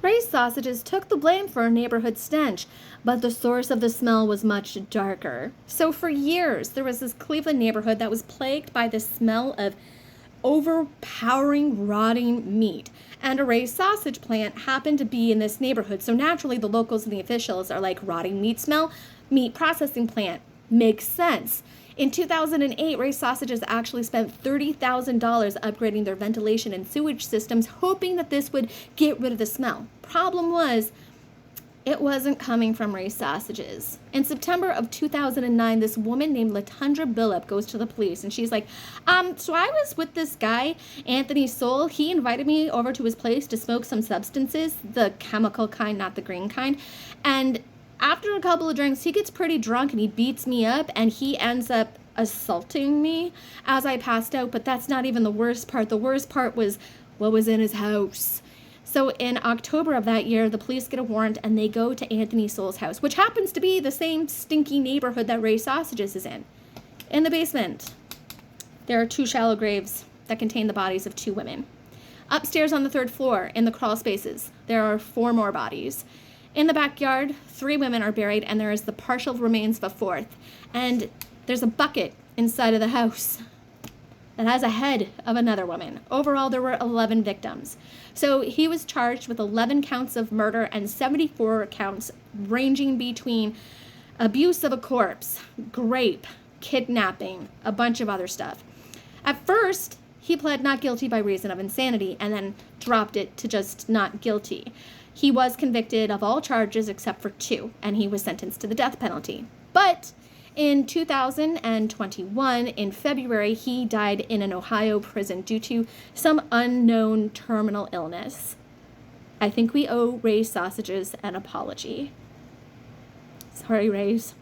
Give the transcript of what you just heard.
Ray's Sausages took the blame for a neighborhood stench, but the source of the smell was much darker. So for years, there was this Cleveland neighborhood that was plagued by the smell of overpowering rotting meat. And a Ray's sausage plant happened to be in this neighborhood. So naturally, the locals and the officials are like, rotting meat smell? Meat processing plant. Makes sense. In 2008, Ray's Sausages actually spent $30,000 upgrading their ventilation and sewage systems, hoping that this would get rid of the smell. Problem was, it wasn't coming from Ray's Sausages. In September of 2009, this woman named Latundra Billup goes to the police, and she's like, so I was with this guy, Anthony Sowell. He invited me over to his place to smoke some substances, the chemical kind, not the green kind, and after a couple of drinks, he gets pretty drunk and he beats me up and he ends up assaulting me as I passed out. But that's not even the worst part. The worst part was what was in his house. So in October of that year, the police get a warrant and they go to Anthony Sowell's house, which happens to be the same stinky neighborhood that Ray's Sausages is in. In the basement, there are 2 shallow graves that contain the bodies of 2 women. Upstairs on the 3rd floor, in the crawl spaces, there are 4 more bodies. In the backyard, 3 women are buried, and there is the partial remains of a 4th. And there's a bucket inside of the house that has a head of another woman. Overall, there were 11 victims. So he was charged with 11 counts of murder and 74 counts ranging between abuse of a corpse, rape, kidnapping, a bunch of other stuff. At first, he pled not guilty by reason of insanity and then dropped it to just not guilty. He was convicted of all charges except for 2, and he was sentenced to the death penalty. But in 2021, in February, he died in an Ohio prison due to some unknown terminal illness. I think we owe Ray's Sausages an apology. Sorry, Ray's.